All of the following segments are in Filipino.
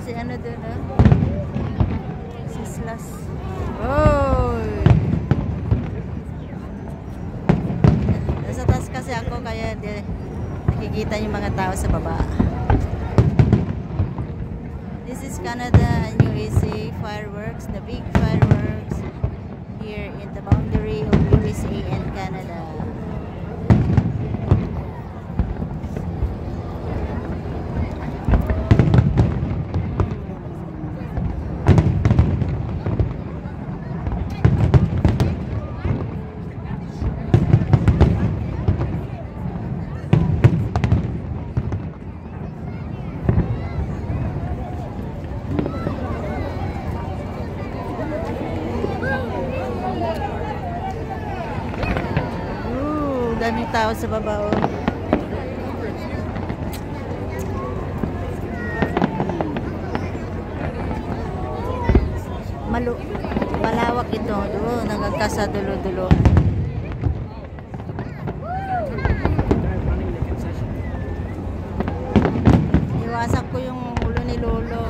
si ano doon, oh. Si Slash. Oh! Nasa taas kasi ako kaya di nakikita yung mga tao sa baba. This is Canada and USA fireworks, the big fireworks here in the boundary of USA and Canada. Daming tao sa baba, oh. Malawak ito, doon nagkasa dulo-dulo. Iwasak ko yung ulo ni Lolo.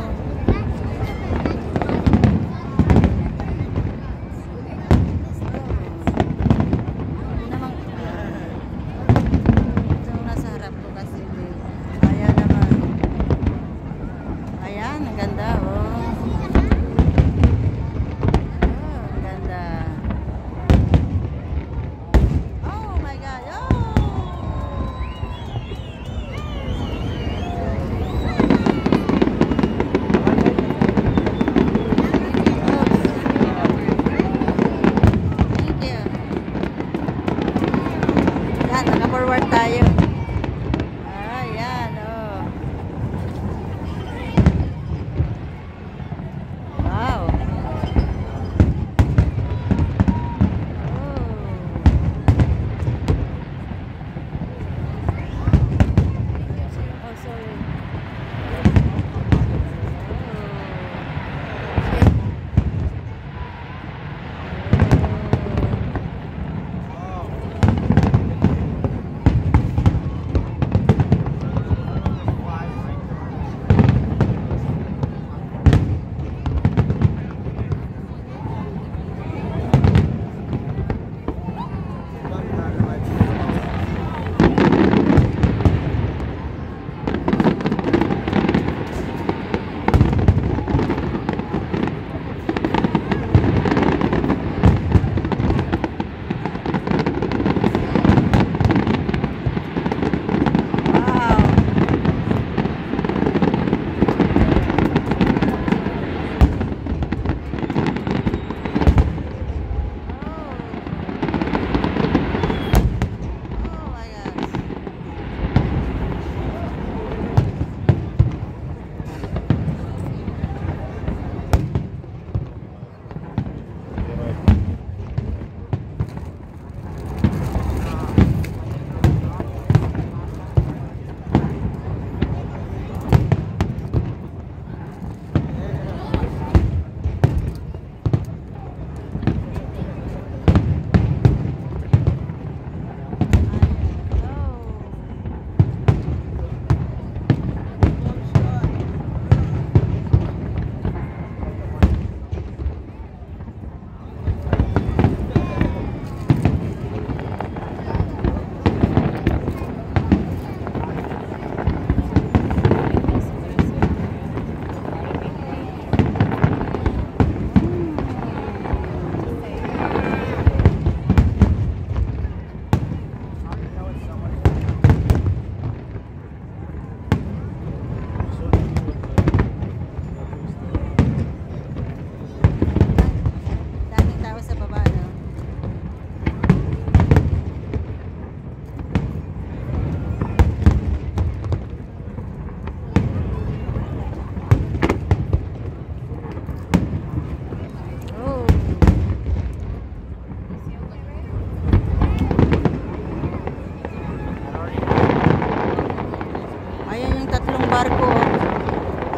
Naka-forward tayo. Ayan, oh. Wow. Oh, sorry.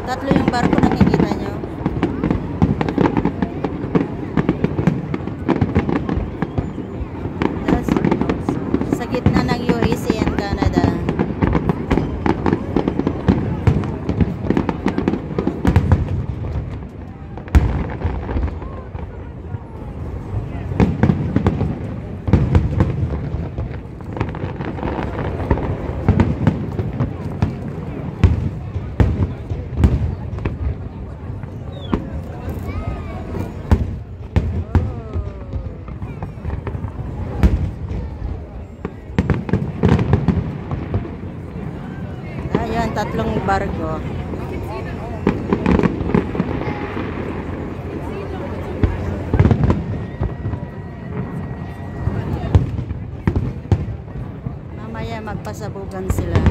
Tatlo yung barko, nakikita nyo. Sa gitna ng USA and Canada. ng 3 barko. Mamaya magpasabugan sila.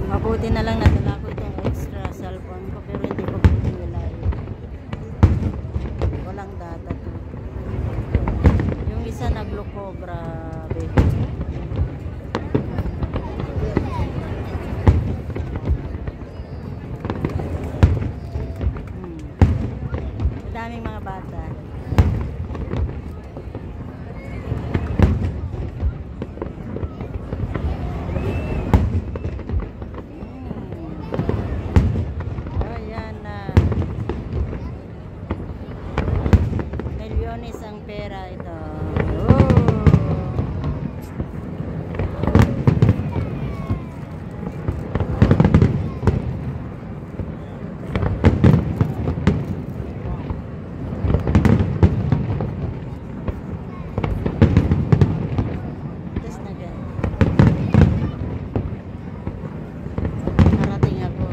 Mabuti na lang nadala ko itong extra cellphone ko pero hindi ko pinilay. Walang data to. Yung isa nagloko, grabe. Daming mga bata. Isang pera ito. Tapos na gan. Narating ako.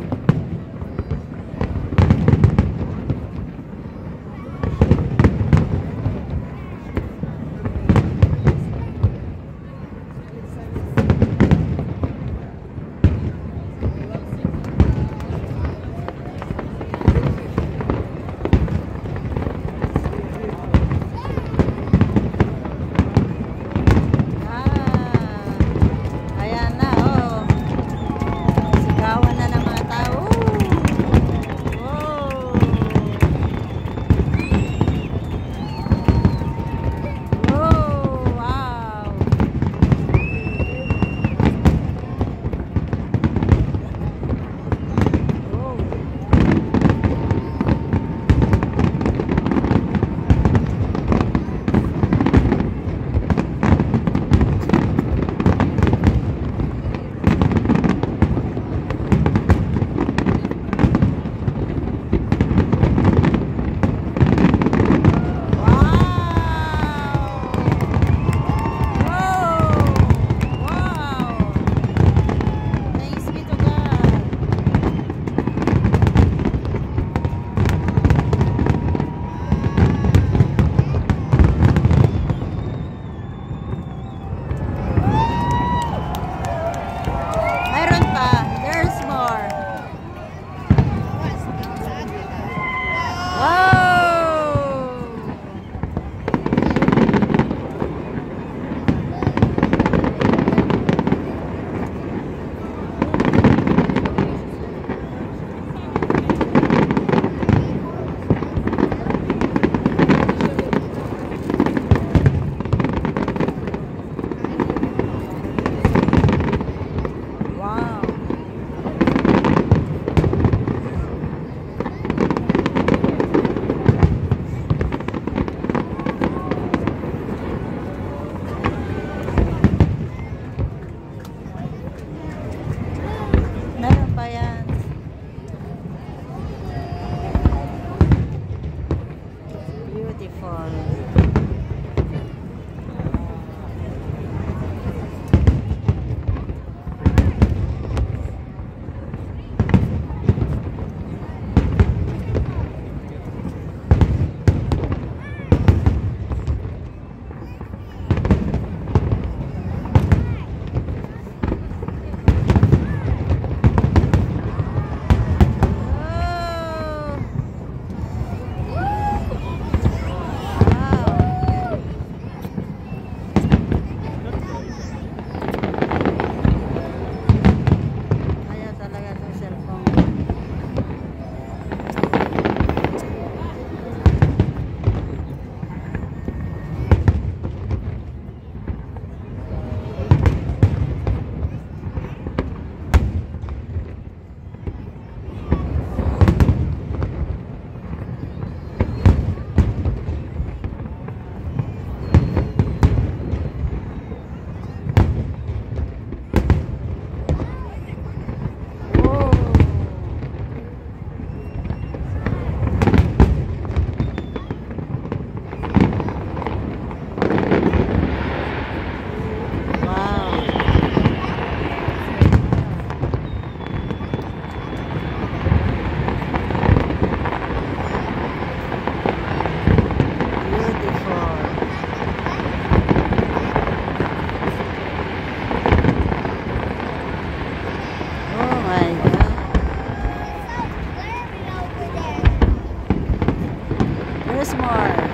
more.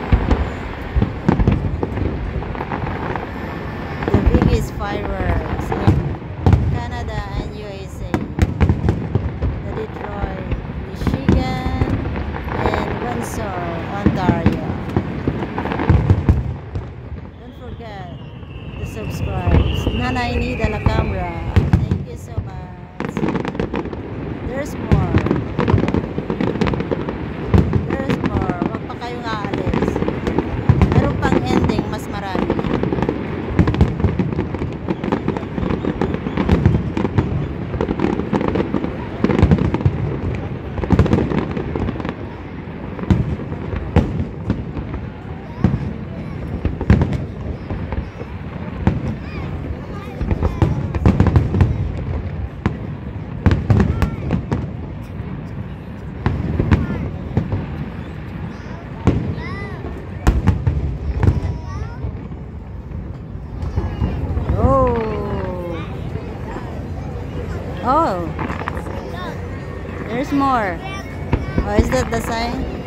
The biggest fireworks in Canada and USA. The Detroit, Michigan, and Windsor, Ontario. Don't forget to subscribe. Nanay Nida La Camera. Thank you so much. There's more. There's more. Huwag pa kayong aalis. Meron pang ending, mas marami. Oh, there's more. Oh, is that the sign?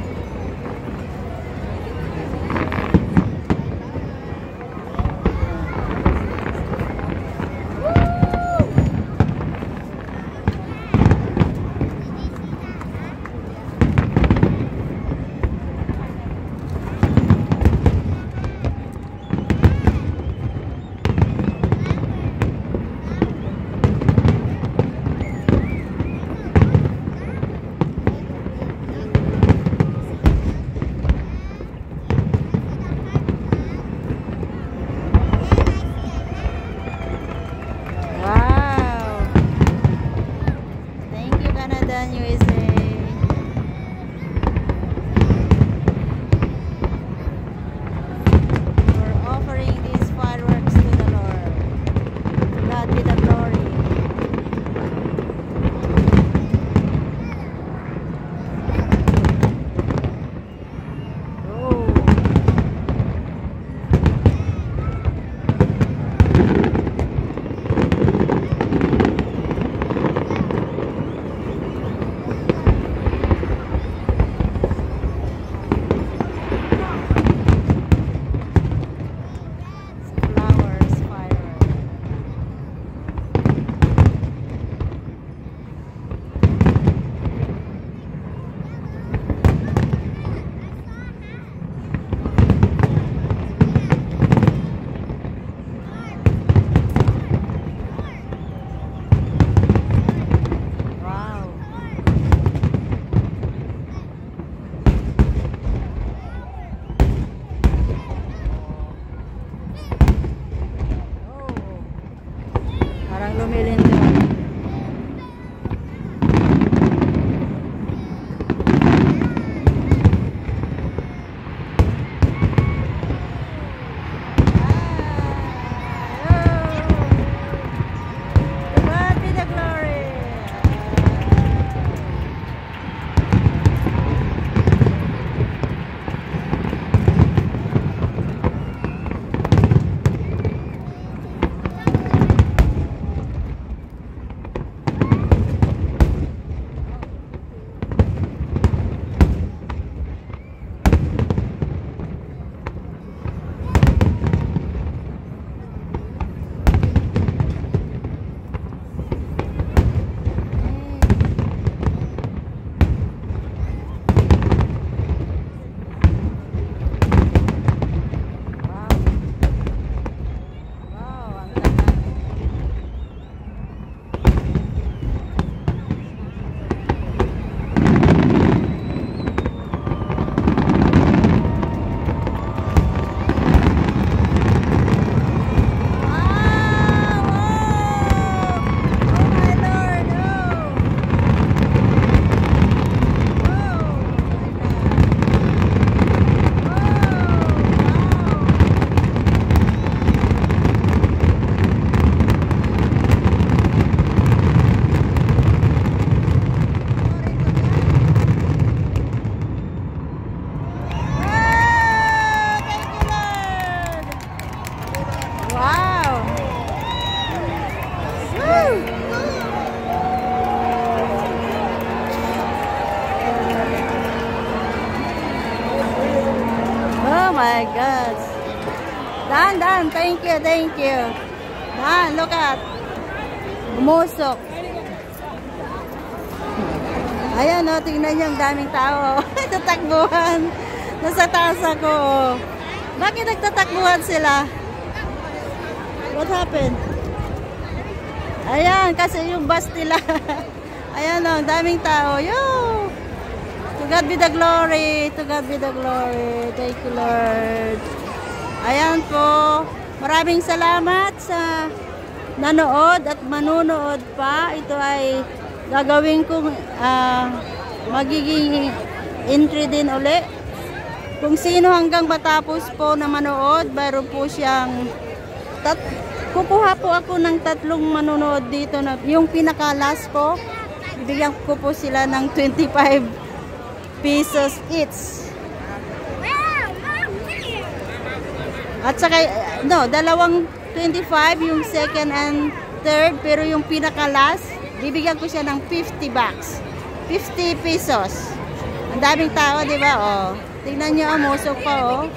my God. Dan, thank you, thank you. Dan, look at. Umusok. Ayan o, tingnan nyo ang daming tao. Tatakbuhan. Nasa taas ako. Bakit nagtatakbuhan sila? What happened? Ayan, kasi yung bus nila. Ayan o, ang daming tao. Yo! To God be the glory. To God be the glory. Thank you, Lord. Ayan po. Maraming salamat sa nanood at manunood pa. Ito ay gagawin kong magiging entry din uli. Kung sino hanggang matapos po na manood, mayroon po siyang kukuha po ako ng 3 manonood dito na yung pinaka-last po. Bibigyan ko po sila ng 25 pesos each. At saka, no, dalawang 25, yung second and third, pero yung pinaka-last, bibigyan ko siya ng 50 bucks. 50 pesos. Ang daming tao, di ba? Oh. Tingnan nyo, musok pa, oh.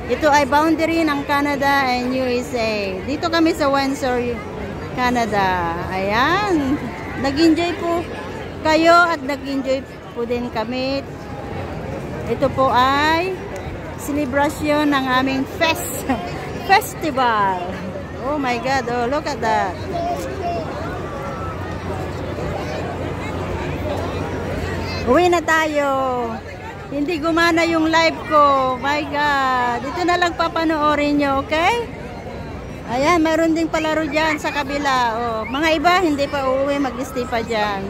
Ito ay boundary ng Canada and USA. Dito kami sa Windsor, Canada. Ayan. Nag-enjoy po kayo at nag-enjoy po din kami. Ito po ay celebration ng aming festival. Oh my God, oh look at that. Uwi na tayo. Hindi gumana yung live ko. My God. Dito na lang papanoorin nyo, okay? Ayan, mayroon ding palaro dyan sa kabila. Oh, mga iba hindi pa uuwi, mag-stay pa dyan.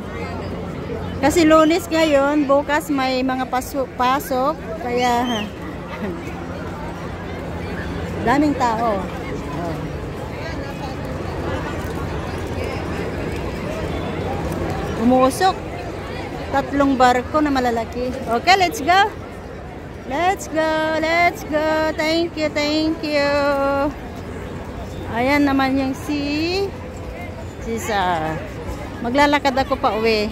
Kasi Lunes ngayon, bukas may mga pasok. Kaya daming tao. Oh. Umusok. 3 barko na malalaki. Okay, let's go. Let's go. Let's go. Thank you. Thank you. Ayan naman yung Sisa. Maglalakad ako pa uwi.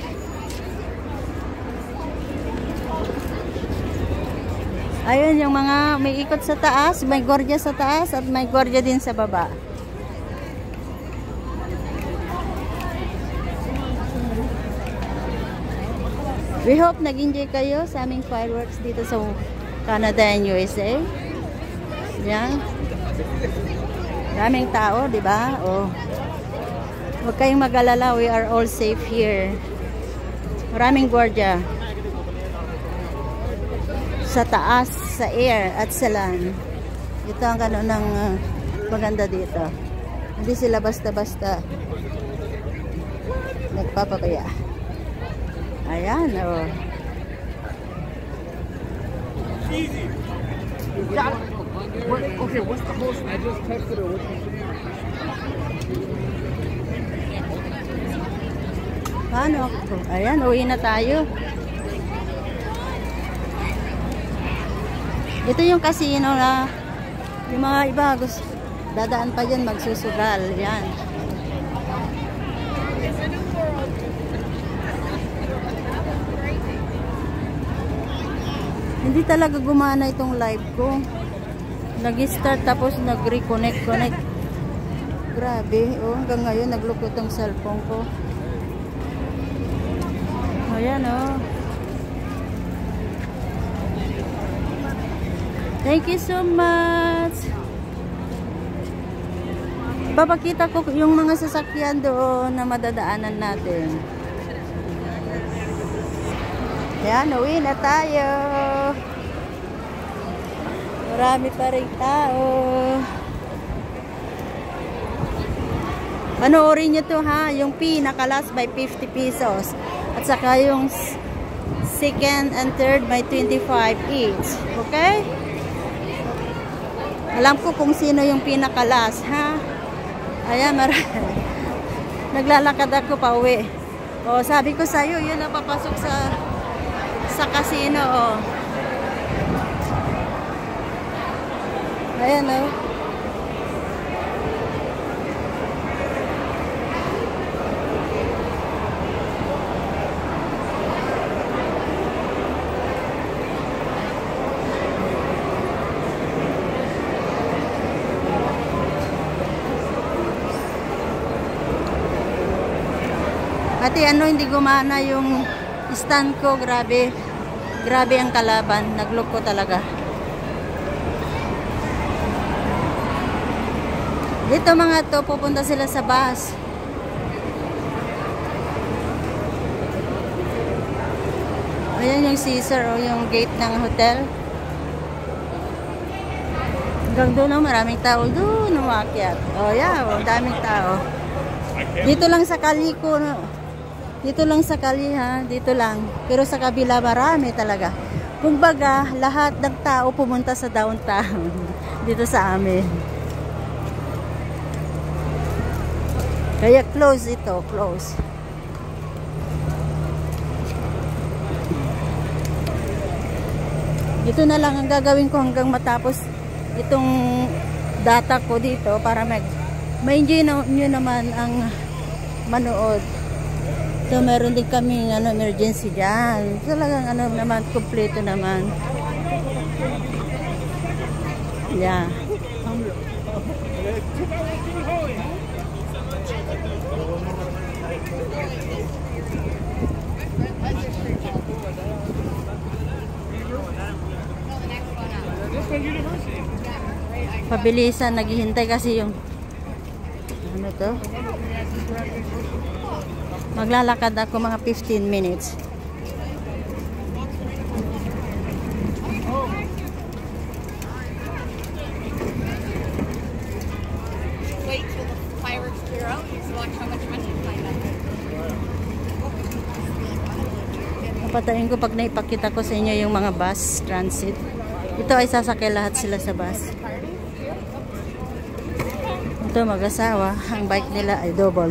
Ayun yung mga may ikot sa taas, may gwardiya sa taas at may gwardiya din sa baba. We hope nag-enjoy kayo sa aming fireworks dito sa Canada and USA. Yan. Daming tao, di ba? Oh. Huwag kayong mag-alala, we are all safe here. Maraming gwardiya. Sa taas, sa air, at sa land. Ito ang ano ng maganda dito. Hindi sila basta-basta nagpapakaya. Ayan, oh. Easy. Okay, what's the host? I just texted her. Paano? Ayan, uwi na tayo. Ito yung casino na yung mga iba gusto dadaan pa dyan magsusugal. Yan. Hindi talaga gumana itong live ko. Nag-start tapos nag-reconnect. Grabe. Oh, hanggang ngayon naglukot ang cellphone ko. Ayan, oh. Thank you so much. Papakita ko yung mga sasakyan doon na madadaanan natin. Yan, uwi na tayo. Marami pa rin tao. Panoorin nyo to ha. Yung pinaka-last by 50 pesos. At saka yung second and third by 25 each. Okay? Alam ko kung sino yung pinaka-last, ha? Ayan, naglalakad ako pa uwi. O, sabi ko sa'yo, yun ang papasok sa casino, o. Ayan, o. Pati ano, hindi gumana yung stand ko. Grabe. Grabe ang kalaban. Nagloko talaga. Dito mga to, pupunta sila sa bus. Ayan yung Caesar o yung gate ng hotel. Hanggang doon, maraming tao doon umakyat. Oh yeah, daming tao. Dito lang sa Kaliko, no? Dito lang sa Kali, ha? Dito lang. Pero sa kabila marami talaga. Kumbaga, lahat ng tao pumunta sa downtown. Dito sa amin. Kaya close ito, close. Ito na lang ang gagawin ko hanggang matapos itong data ko dito para ma-enjoy nyo naman ang manood. So meron din kami emergency dyan. Talagang naman, kompleto naman. Yeah. Pabilisan, naghihintay kasi yung ano to, maglalakad ako mga 15 minutes. Wait till the fireworks clear out and watch how much money you find out. Papatayin ko pag naipakita ko sa inyo yung mga bus transit. Ito ay sasakay lahat sila sa bus. Ito mag-asawa, ang bike nila ay double.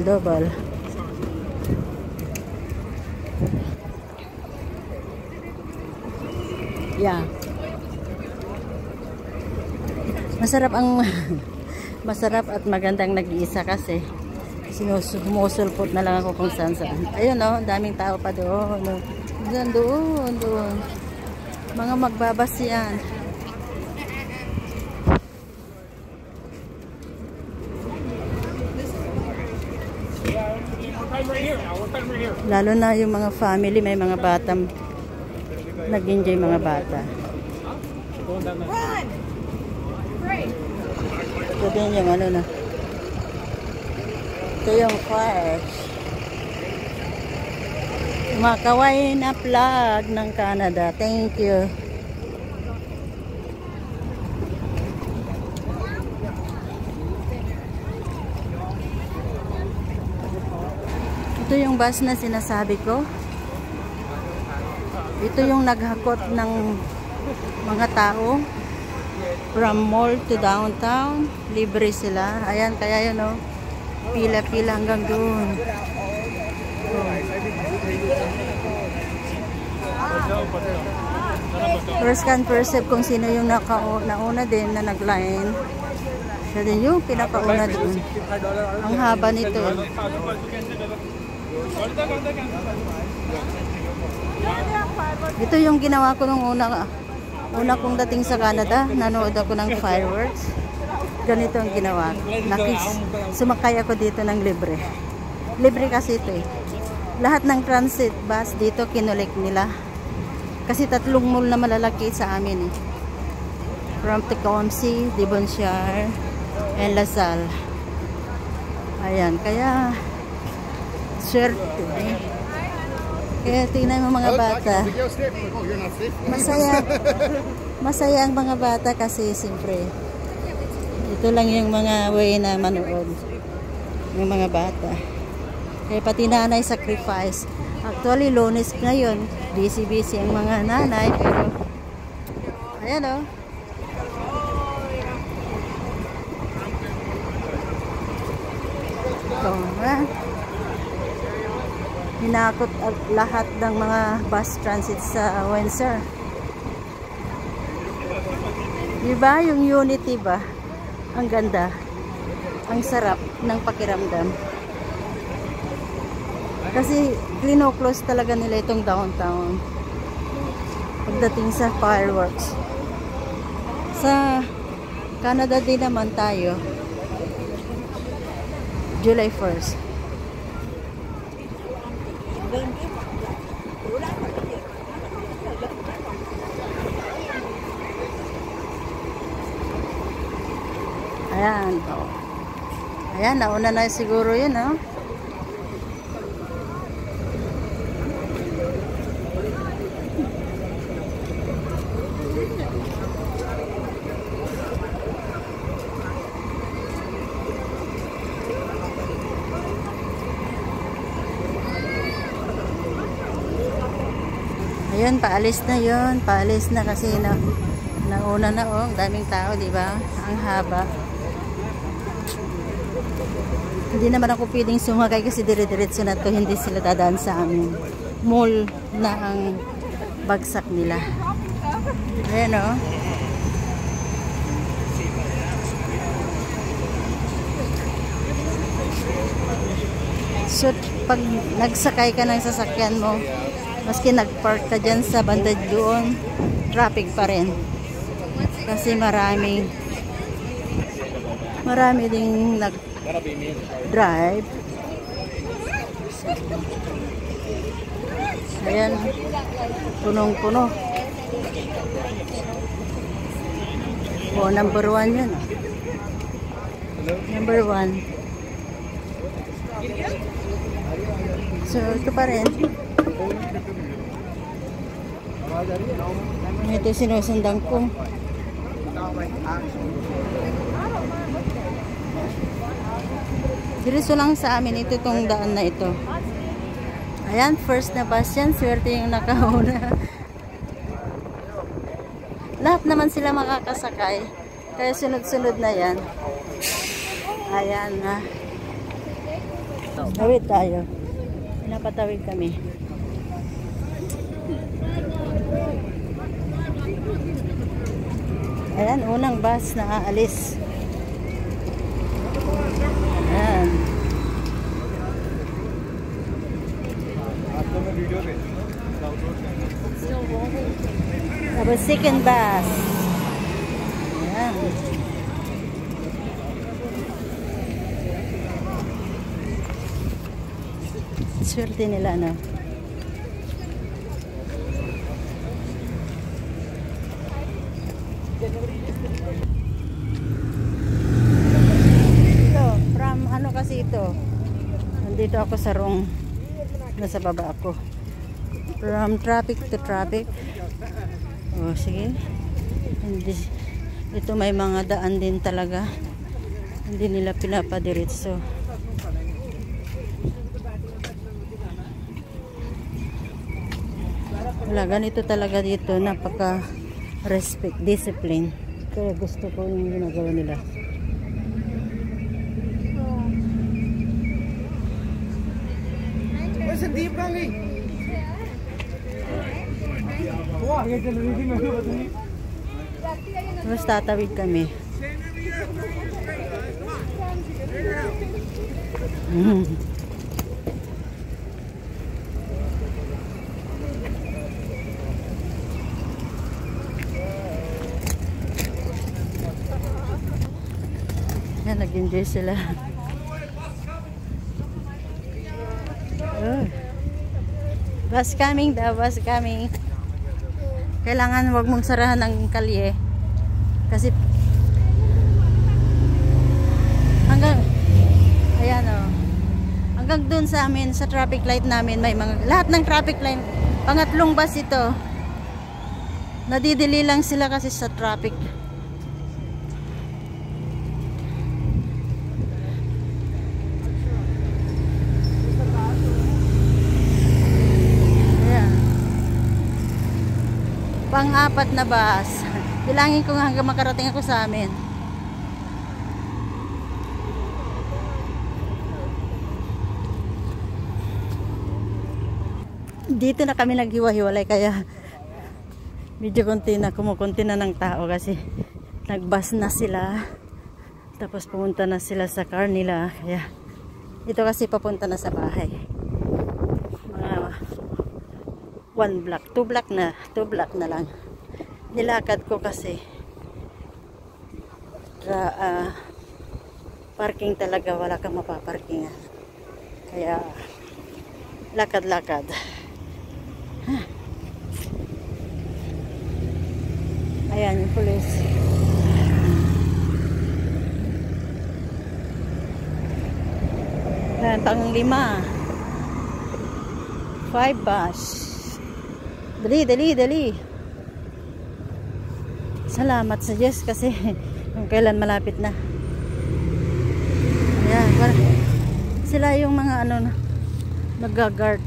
Yeah. Masarap at magandang nag-iisa kasi sumusulpot na lang ako kung saan. Ayun oh, daming tao pa doon. Doon. Mga magbabas yan. Lalo na yung mga family, may mga bata. Nag-enjoy mga bata. Ito din yung ano na. Ito yung fire. Makaway na flag ng Canada. Thank you. Ito yung bus na sinasabi ko. Ito yung naghakot ng mga tao from mall to downtown. Libre sila. Ayan, kaya yun o. Pila-pila hanggang doon. First come, first serve kung sino yung nauna din na nag-line. Siya din yung pinakauna doon. Ang haba nito. Ito yung ginawa ko nung una kong dating sa Canada. Nanood ako ng fireworks. Ganito ang ginawa. Sumakay ako dito ng libre. Libre kasi ito eh. Lahat ng transit bus dito kinulik nila. Kasi 3 mall na malalaki sa amin eh. From Tecumseh, Devonshire, and Lasal. Ayan, kaya swerte eh. Kaya tingnan mo mga bata. Masaya ang mga bata kasi siyempre ito lang yung mga way na manood ng mga bata. Kaya pati nanay sacrifice. Actually, Lunes ngayon. Busy ang mga nanay. Pero, ayan o. Hinakot lahat ng mga bus transit sa Windsor. Diba? Yung Unity ba? Ang ganda. Ang sarap ng pakiramdam. Kasi close talaga nila itong downtown pagdating sa fireworks. Sa Canada din naman tayo July 1st. Ayan. Oh. Ayan, nauna na siguro yun, oh. Ayun, paalis na yun. Paalis na kasi nauna na, oh. Daming tao, di ba? Ang haba. Hindi naman ako pwedeng sumakay kasi dire-diretso na to. Hindi sila dadaan sa amin. Mall na ang bagsak nila. Ayan, oh. So, pag nagsakay ka ng sasakyan mo, maski nagpark ka dyan sa banda doon, traffic pa rin. Kasi marami ding nag-drive. Ayan, punong-puno. Oh, number 1 yun. Number 1. So, ito pa rin. Ito sinusundan ko. Diretso lang sa amin ito tong daan na ito. Ayan, first na bus yan. Swerte yung nakauna. Lahat naman sila makakasakay. Kaya sunod-sunod na yan. Ayan na. Tawid tayo. Pinapatawid kami. Ayan, unang bus na aalis. Ayan. Tapos second bus. Ayan. Swerte nila, no? Ito, from ano kasi ito? Nandito ako sa wrong. Nasa baba ako. From traffic to traffic. Oh, sige. Hindi, ito may mga daan din talaga. Hindi nila pinapadiretso. Wala, ganito talaga dito. Napaka respect, discipline. Kaya gusto ko yung ginagawa nila. Tapos tatawid kami. Yan, nag-enjoy sila. Oh. Bus coming daw, bus coming. Kailangan wag mong sarahan ng kalye. Kasi hanggang ayan, oh. Hanggang dun sa amin, sa traffic light namin, may mga, lahat ng traffic light, pangatlong bus ito. Nadidili lang sila kasi sa traffic. Pang-apat na bus. Bilangin ko hanggang makarating ako sa amin. Dito na kami naghiwa-hiwalay kaya medyo kumukunti na ng tao kasi nagbus na sila. Tapos pumunta na sila sa car nila. Kaya ito kasi papunta na sa bahay. Mga 1 block, 2 block na lang. Nilakad ko kasi parking talaga, wala kang mapaparkingan. Kaya lakad-lakad. Ayan yung pulis. Ayan, pang 5. 5 bus. Dali. Salamat sa Diyos kasi kung kailan malapit na. Ayan, sila yung mga nag-guard.